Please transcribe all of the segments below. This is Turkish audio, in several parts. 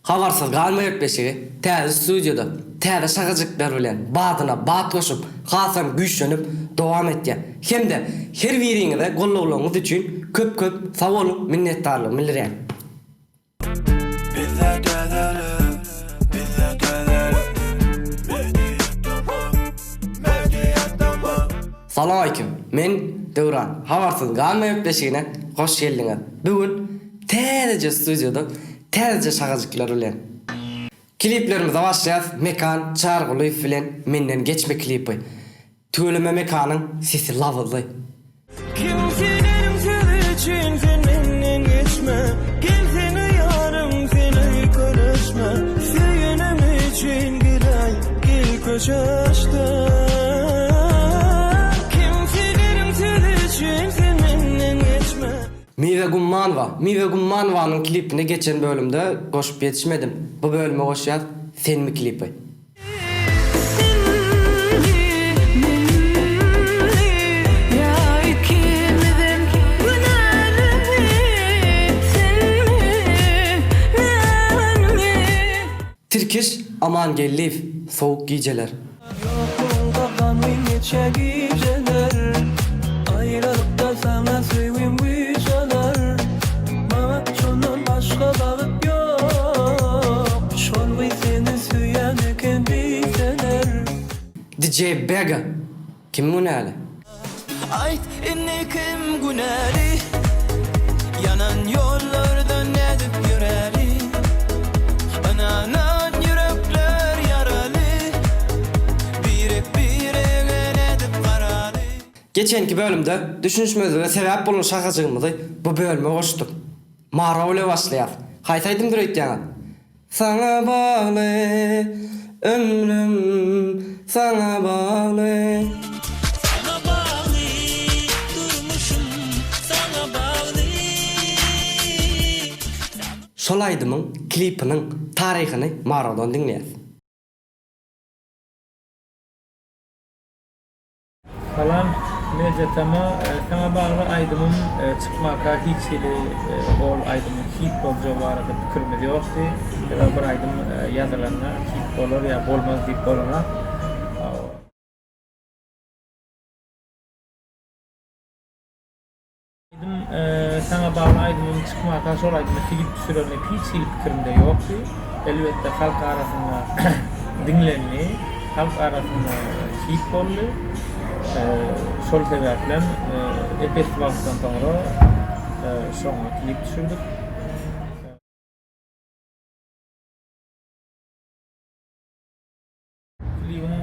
Habarsız galmaýap beşigi, täze studioda, täze şagajyklar bilen badyna bat goşup, hasam güýçlenip dowam etýär. Hemde her biriňize golluglaryňyz üçin köp sag bolun, minnetdarlyk bildirýän. Salam alaykum. Men Döwran. Habarsız galmaýap beşigine hoş geldiňiz. Bugün täze studioda täze şagajyklar bilen kliplerimiz başlaýar. Mekan çargyly bilen menden geçme klipi. Töleme mekanyň sesi lavazly. Kimselerim sen için sen menden geçme. Gel seni yarım seni karışma. Söylenem için giray gel koşaşta. Kimselerim sen için sen menden geçme. Mive Gummanwa'nın klipine geçen bölümde goşup yetişmedim. Bu bölüme goşýar Sen mi klipi. Türkiş aman gelliv soğuk geceler. Ayrılıkta sana sevim güçalar. Bana şundan başka bağıt yok. Şol ve seni süyen eken bilseler. DJ Bega. Kim bu näle? Ayt inni kim güneri. Yanan yollardan edip yüreri. Ananan yürekler yaralı. Birek edip karalı. Geçenki bölümde düşünüşmezde sebep bolan şakajygymyzy bu bölüme goşduk. Mara öyle başlaýar. Haýtaýdym direýtýän. Sana bağlı ömrüm, sana bağlı. Sana bağlı durmuşum, sana bağlı. Şol aýdymyň klipiniň taryhyny Maradan dinleýär. Salam, Necetama, sana bağlı aydımın çıkmaka hiç ili ol aydımın hit bolca var da pikirimiz yoktu. Ya da bir aydım yazılarına hit olur ya bolmaz deyip bolana. Sana bağlı aydımın çıkmaka şol aydımın klip düşürülme hiç ili pikirimde yoktu. Elbette halk arasında dinlenli, halk arasında hit bollu. Şol sebäplen festivaldan soňra şoňa klip düşürdük. Klibini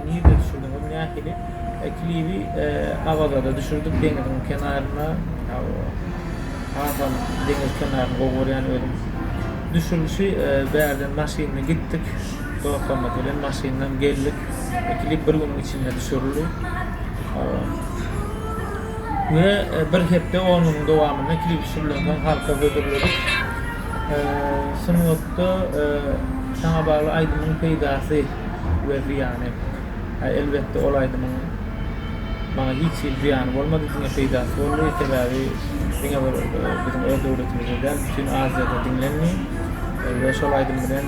niýede düşürdüm? Nähili klibi Avazada düşürdük. Deňiziň kenaryna, Hasan deňiz kenaryna gowurýan ödüm. Düşürülüşi bärden maşynyna gittik. Doýakama bilen maşynydan geldik. Klip bir günün içinde düşürüldü. Ve bir hepde onun dowamyna klip düşürülen halka götürüldük. Sunupda sana bağlı aydymyň peýdasy we ziýany. Elbette ol aydymyň bana hiç ziýany bolmady, diňe peýdasy boldy. Sebäbi diňe bizim öz döwletimizden bütün Aziýada dinlenmi. Ve şol aydym bilen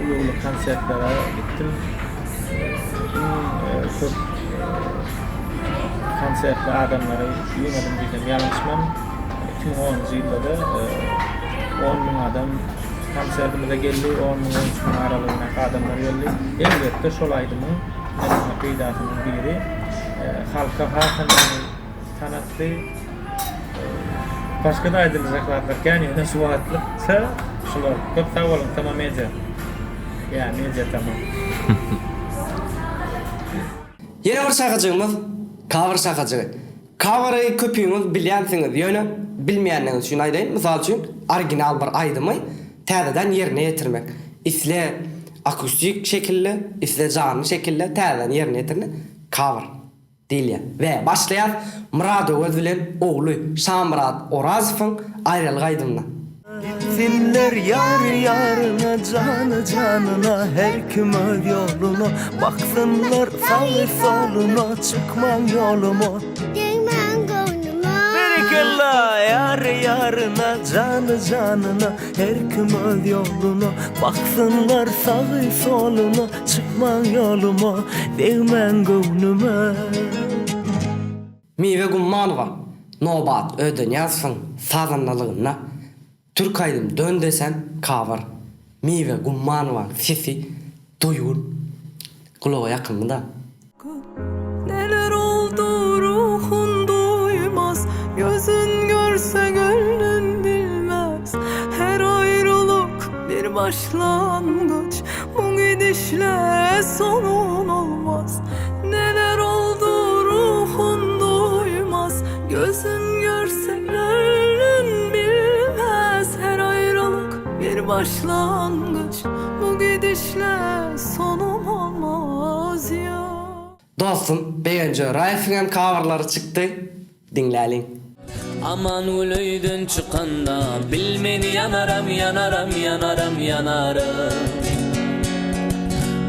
uly konsertlere gittim. Çok konsertli adamları yönelim dedim, yanlışmam. 2010 yılda da 10.000 adam konsertimize geldi, 10.000-13.000 aralığına adamlar geldi. Elbette şol aydymyň peýdasynyň biri halka hasanlygy tanattı. Başka da aydylacaklar yani öne şu wagtlyça şular köp sag bolun, tamam media. Ya media tamam. Yeni bir şakajygymyz cover şakajagy. Covery köpüňiz bilýänsiňiz, ýöne bilmeýänler üçin aýdaýyn. Mysal üçin original bir aýdymy täzeden ýerine ýetirmek. Isle akustik şekilde, isle canlı şekilde täzeden ýerine ýetirmek cover diýilýär. We başlaýar Murad Öwez bilen ogly Şamrat Orazowyň aýralyk aýdymyna. Gitsinler yar yarına, canı canına, her kim öz yoluna. Baksınlar sağı soluna, çıkmam yoluma. Değmen gönlüme. Berikella. Yar yarına, canı canına, her kim öz yoluna. Baksınlar sağı soluna, çıkman yoluma, değmen gönlüme. Miwe Gummanova nobat ödün yazsın sazanlılığına. Türk aydım dön desem kavar. Miwe Gummanova sesi duyun. Kulağa yakın mı da? Neler oldu ruhun duymaz, gözün görse gönlün bilmez. Her ayrılık bir başlangıç, bu gidişle sonun olmaz. Neler oldu ruhun duymaz, gözün görse gönlün bilmez. Her ayrılık bir başlangıç, bu gidişle sonum olmaz ya. Dostum, beğence Raif'in coverları çıktı. Dinleyelim. Aman uluydan çıkanda bilmeni yanaram yanaram yanaram yanarım.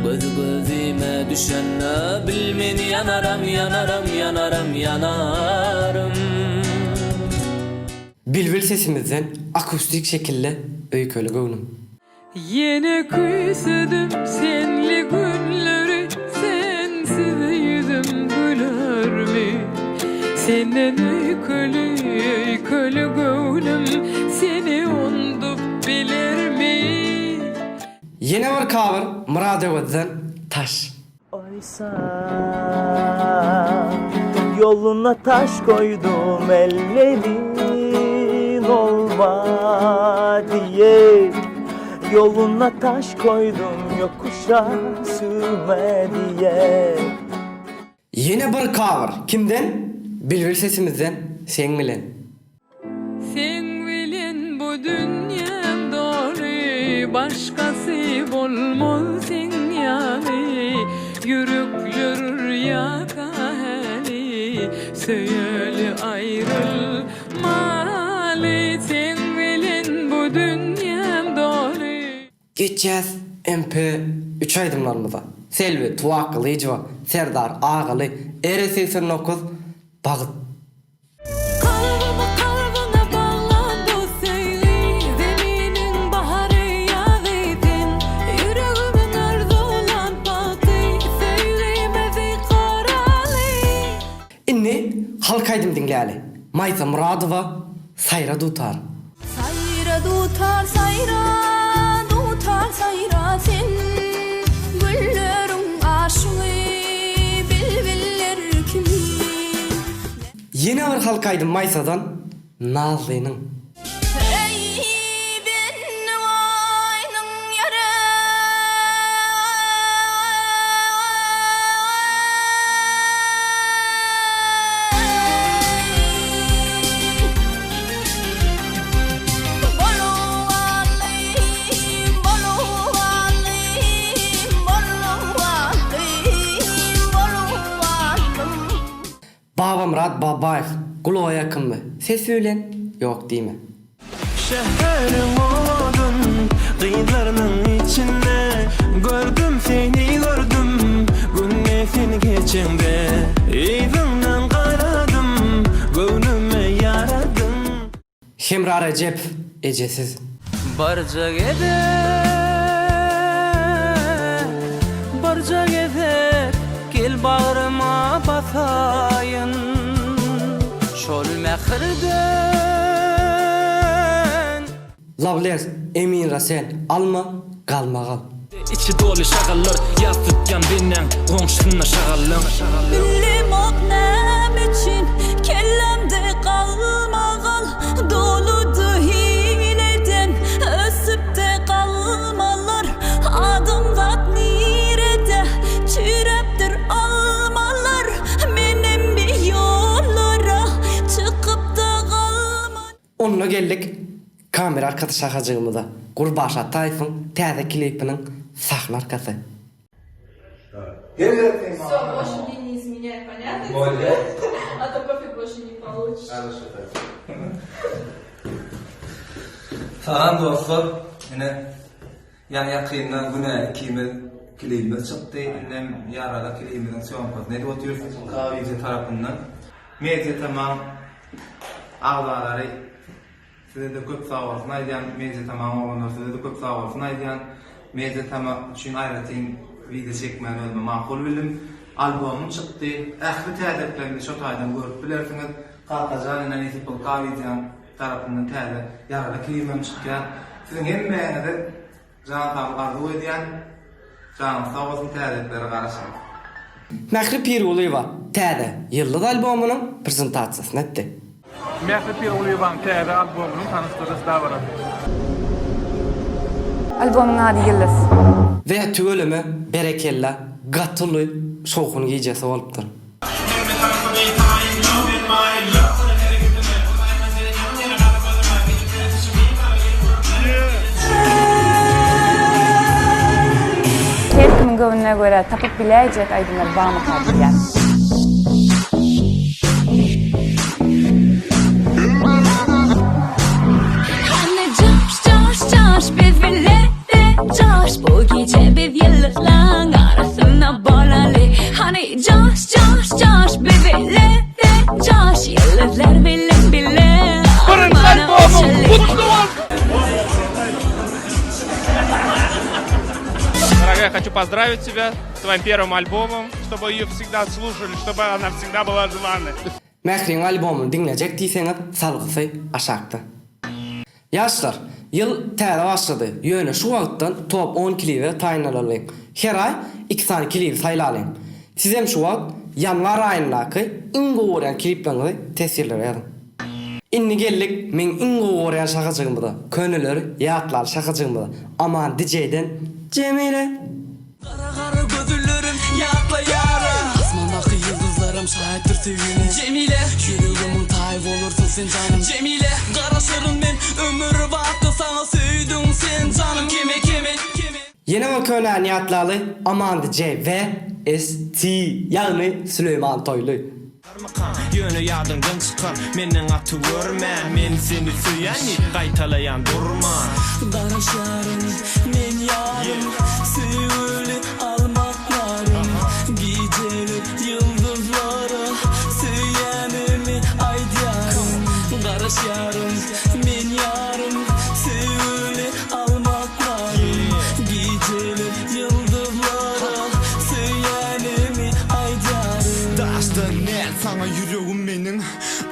Göz gözüme düşenne bilmeni yanaram yanaram yanaram yanarım. Bilbil sesimizden akustik şekilde öykölü gönlüm. Yine küsüdüm senli günleri, sensiz yüzüm güler mi? Senden öykölü öykölü gönlüm, seni undup bilir mi? Yine bir cover Murad Öved'den Taş. Oysa yoluna taş koydum, ellerin olma diye. Yoluna taş koydum, yokuşa sürme diye. Yine bir cover kimden? Bilbil sesimizden Sen bilen. Sen bilen bu dünyam dolu, başkası bulmaz sen yani. Yürekler yakali, söyle ayrılmalı. Sen bilen bu dünyam dolu. Geçeceğiz MP3 aydımlarımıza. Selvi, Tuvaklı, İcva, Serdar, Ağalı, RS89, Bağıt. Kalbime kalbine bağlandı söyle, zeminin baharı yağdın. Yüreğimin arzulan baktı, söylemedi karalı. İnni halkaydım dinleyeli. Maysa Muradova, Sayra Dutar. Sayra dutar sayra, dutar sayra sen. Güllerin aşığı bilbiller kimi. Yine bir halkaydım Maysa'dan Nazlı'nın. Ey ben vaynın yara. Bolu alayım, bolu alayım, bolu alayım, bolu alayım. Baba Murad Babayev, kulağa yakın mı? Ses söylen, yok değil mi? Şehrin odun kıyılarının içinde, gördüm seni gördüm günlesin geçinde. İzinden karadım, gönlüme yaradım. Şemra Recep, Ecesiz. Barca gider, gel bağrıma basayın. Şol mehirden Lavler, Emin Rasel, alma, kalma kal. İçi dolu şağallar, yaz tutkan benden Gongşusuna şağallım. Ünlüm oknem için kellemde kalma kal. Doludu hileden ösüp de kalmalar. Adım kat nirede çüreptir almalar. Benim bir yollara çıkıp da kalma. Onunla geldik kamera arkası şakacığımıza. Gurbaşa Tayfun təze klipinin sahne arkası. Все, больше мне не изменяй, понятно? А то кофе больше не получишь. Salam dostlar, yine yani yakından güne kilimiz çıktı. Annem yarada kilimizin söhbet ne diyor? Kahveci tarafından. Medya tamam. ağdaları size de köp sağ olsun aydan meze tamam olanlar size de köp sağ olsun aydan meze tamam üçün ayrıtın video çekmeni özüme makul bildim. Albümüm çıktı. Ahir tədəblərini şo taydan görüp bilersiniz. Qalqacan ilə Nisipul Qavidiyan tarafından tədə yararlı kiliməm çıqqan. Sizin hemmeğinizi Can Tabi arzu ediyen Can sağ olsun tədəbləri qarışın. Məhri Piruliyeva täze yıldız albomunun prezentatsiyasını etdi. Mehdi Piruliyeva'nın täze albomunun tanıştırıcısı da var. Albomun adı Yıldız. Ve tügölümü berekella gatılı şoğun giycesi olupdur. Her kimin gövüne göre tapıp bileyecek aydınlar bağımı kaldılar. Hani coş coş coş biz birlikte coş bu gece biz yıldızların arasında bolalı. Hani coş coş coş biz birlikte coş yıldızlar bile bile armağanı olsun. Дорогая, хочу поздравить тебя с твоим первым альбомом, чтобы ее всегда слушали, чтобы она всегда была желанной. Mehrin albomunu dinleyecek diyseniz salgısı aşaktı. Yaşlar, yıl täze başladı. Yöne şu vaqtdan top 10 klibi taýinlalyň. Her ay 2 tane klibi saýlalyň. Sizem şu wagt yanvar aýyndaky iň goýan kliplerini tesirler edin. Inni geldik men iň goýan şakajygymda. Könüleri ýatlar şakajygymda. Aman DJ'den Cemile. Kara kara gözlerim yakla yara Asmandaki yıldızlarım şahittir sevgine Cemile Yüreğimin tayf olursun sen canım Cemile Karaşırım ben ömür vakti sana söydüm sen canım Kime Yeni ve könülen ýatlaly Aman DJ ve ST yani Süleyman Toylu. Yönü yadından çıkan Menin atı görmen Men seni süyeni Kaytalayan durma Karaşarım men yarım Süyülü almaklarım Geceleri yıldızlara Süyenimi aydyarım Karaşarım men yarım Süyülü almaklarım Geceleri yıldızlara Süyenimi aydyarım Daştın ne sana yüreğim benim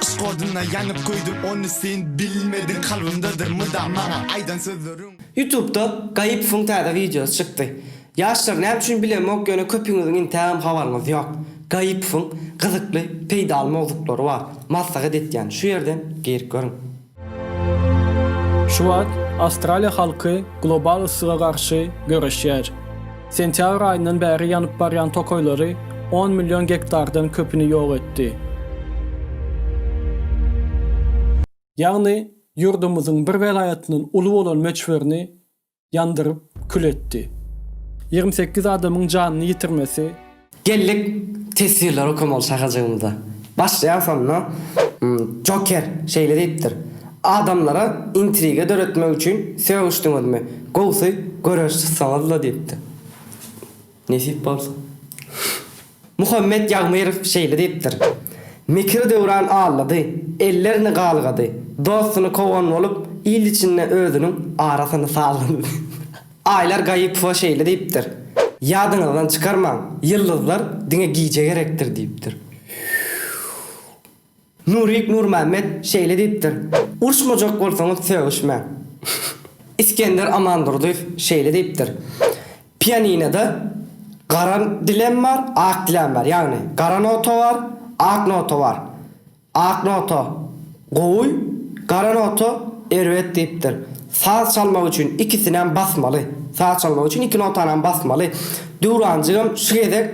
Işk oduna yanıp koydum onu sen bilmedin Kalbimdedir mıdamana aydan sözlerim YouTube'da Gayip Fung täze videosu çıktı. Yaşlar näme üçin bilemek ýöne köpüňiziň intäm habaryňyz ýok. Gayip Fung gyzykly peýdal mowzuklary bar. Maslahat etýän şu ýerden gerip görün. Şu an Astraliya halkı global ısığa karşı görüşýär. Sentýabr aýyndan bäri ýanyp barýan tokoýlary 10 milyon hektardan köpüni ýok etdi. Ýagny yurdumyzyň bir welaýatynyň uly bolan meçwerini ýandyryp kül etdi. 28 adamyň janyny ýitirmesi Geldik tesirler okumalı şakacığımıza. Başlayansam Joker şeyle deyiptir. Adamlara intriga döretmek için sevuştuğunuz mu? Golsu görüşsüzsanız da deyiptir. Nesip bolsun. Muhammed Yagmirov şeyle deyiptir. Mikri devran ağladı, ellerini qalgadı, dostunu kovan olup, il içinde özünün arasını sağladı. Aylar Gayipova şeyle deyiptir. Yadınızdan çıkarman, yıldızlar dine giyce gerektir deyiptir. Nurik Nur Mehmet şeyle deyiptir. Urşmacak olsanız sevişme. İskender Amandurduyev şeyle deyiptir. Piyaninada qaran dilem var, ak dilem var. Yani qaran noto var, ak noto var. Ak noto qo'y, qaran noto ervet deyiptir. Saz çalmak için ikisinden basmalı. Saz çalmak için iki notadan basmalı. Durancığım şu gedek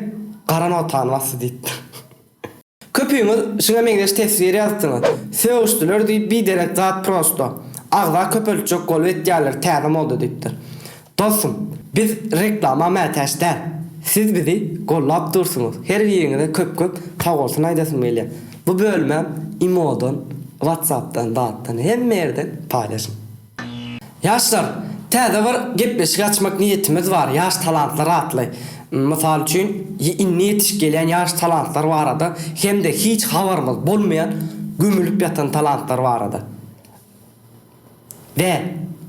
qaran notanı bası deyiptir. Köpüğümüz şuna meňdeş tesiri ýazdyrlar. Söwüşdiler diýip bir derek zat prosto. Agda köpelçek gol etýärler, täze boldy diýipdir. Dostum, biz reklama mätäşde. Siz bizi gollap dursunuz. Her ýerine köp sag bolsun aýdasym gelýär. Bu bölmem Imo'dan, WhatsApp'tan, dattan hemme ýerden paýlaşyn. Yaşlar, täze bir gepleşik açmak niyetimiz var. Yaş talantlar atly. Misal üçin inni yetiş gelen yaş talantlar barada hem de hiç habarymyz bolmayan gümülüp yatan talantlar var ada. Ve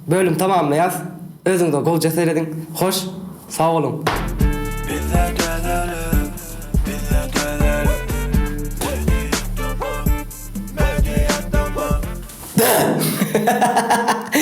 bölüm tamamlayaz. Özüňde gol jaseredin. Hoş, sağ olun.